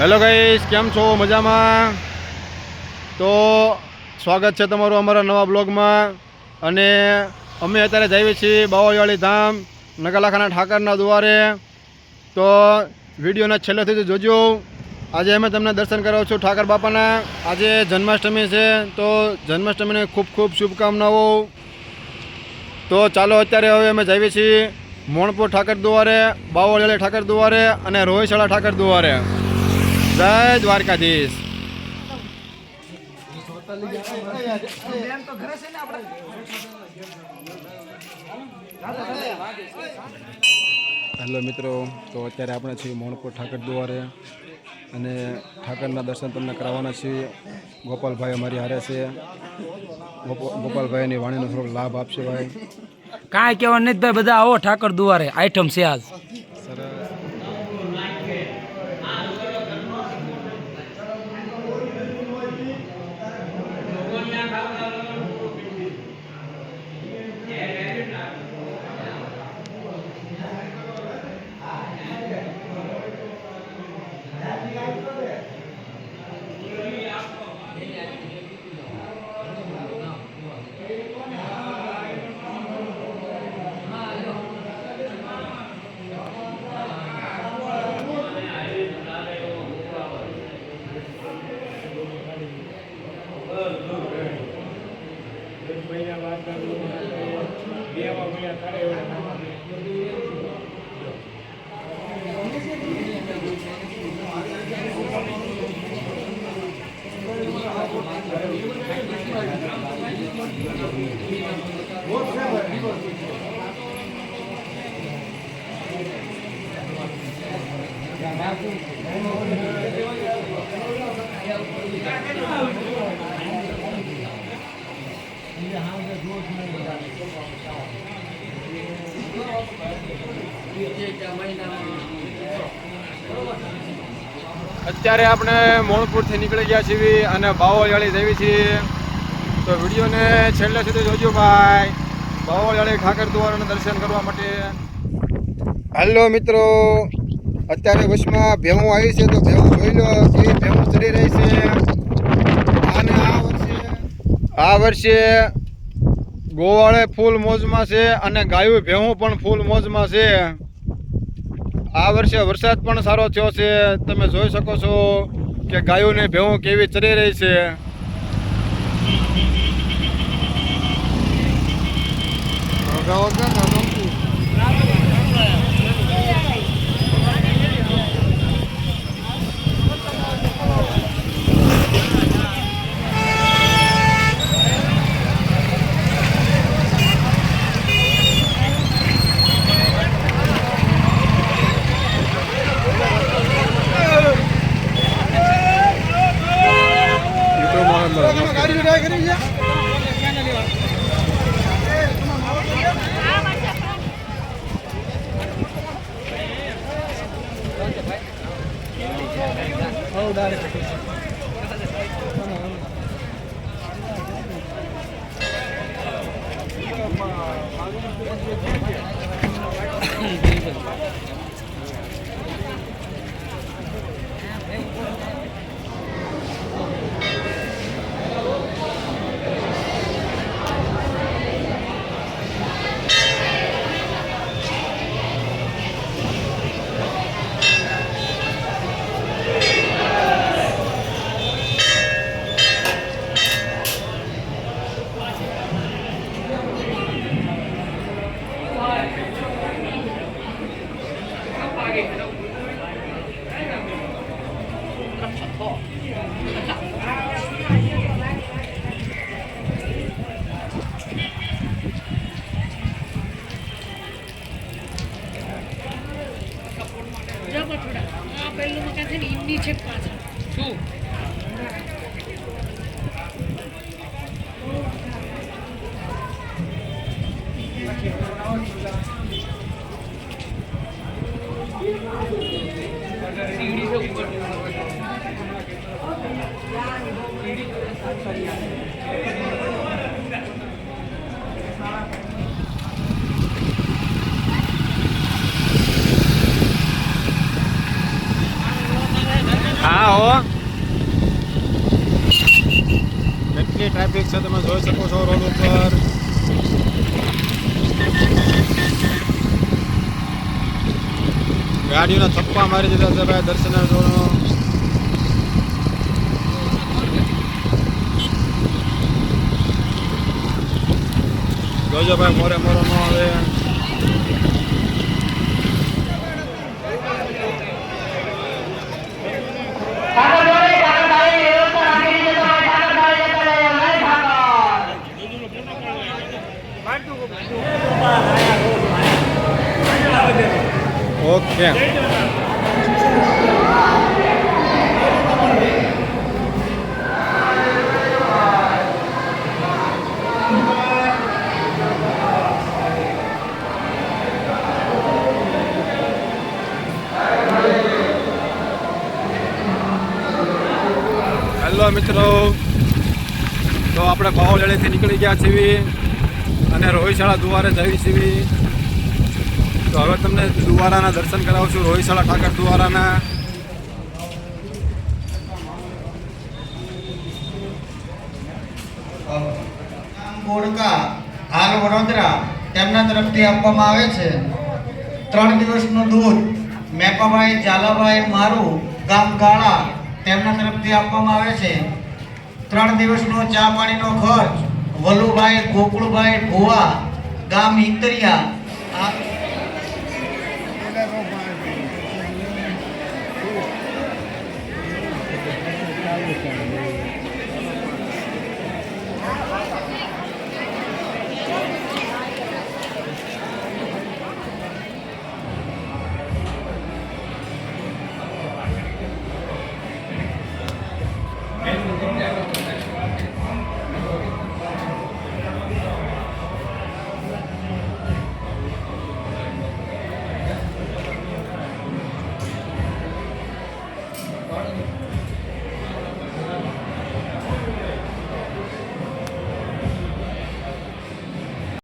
Hello guys, કેમ છો? મજામાં? તો સ્વાગત છે તમારું અમારા નવા બ્લોગમાં. અને અમે અત્યારે જઈએ છીએ બાવાવાળી ધામ નગાલાખાના ઠાકરના દ્વારે. તો વિડીયોના છેલ્લે સુધી જોજો. આજે અમે તમને દર્શન કરાવું છું ઠાકર બાપાના. આજે જન્માષ્ટમી છે, તો જન્માષ્ટમીની ખૂબ ખૂબ શુભકામનાઓ. તો ચાલો અત્યારે હવે અમે જઈએ છીએ મોણપુર ઠાકર દ્વારે, બાવાવાળી ઠાકર દ્વારે અને રોહિશાળા ઠાકર દ્વારે. જય દ્વારકાધીશ. હેલો મિત્રો, તો અત્યારે આપણે છીએ મોણપુર ઠાકર દ્વારે અને ઠાકરના દર્શન તમને કરાવવાના છીએ. ગોપાલભાઈ અમારી હારે છે. ગોપાલભાઈની વાણીનો થોડોક લાભ આપશે ભાઈ. કાંઈ કહેવાનું નથી ભાઈ, બધા આવો ઠાકર દ્વારે. આઈટમ છે આજ. સરસ. અત્યારે આપણે મોણપુરથી નીકળી ગયા છીએ અને બાવાવાળી જઈએ છીએ. તો વિડીયોને છેલ્લે સુધી જોજો ભાઈ. બાવાવાળી ઠાકર દ્વારના દર્શન કરવા માટે. હેલો મિત્રો, અત્યારે વચમાં ભેહું આવી છે, તો ભેહું જોઈ લો કે ભેહું ચડી રહી છે. અને આ વર્ષે ગોવાળે ફૂલ મોજમાં છે અને ગાયું ભેહું પણ ફૂલ મોજમાં છે. આ વર્ષે વરસાદ પણ સારો થયો છે. તમે જોઈ શકો છો કે ગાયું ને ભેહું કેવી ચરી રહી છે. કેટલી ટ્રાફિક છે તમે જોઈ શકો છો રોડ ઉપર. ગાડીઓના થપ્પા મારી દીધા છે ભાઈ દર્શન જોડો. જોજો ભાઈ મોરે મોરો ન આવે. ઓકે હેલો મિત્રો, તો આપણે બાવળિયાળીથી નીકળી ગયા છીએ અને રોહિશાળા દુવારે જઈએ છીએ. તો હવે તમને દુવારાના દર્શન કરાવશું, રોહિશાળા ઠાકર દુવારાના. ગોળકા હાલ વડોદરા તેમના તરફથી આપવામાં આવે છે. 3 દિવસનું દૂધ મેપાભાઈ ઝાલાભાઈ મારું ગામ ગાળા તેમના તરફથી આપવામાં આવે છે. 3 દિવસનો ચા પાણીનો ખર્ચ વલુભાઈ ગોકુળભાઈ ભુવા ગામ હિતરિયા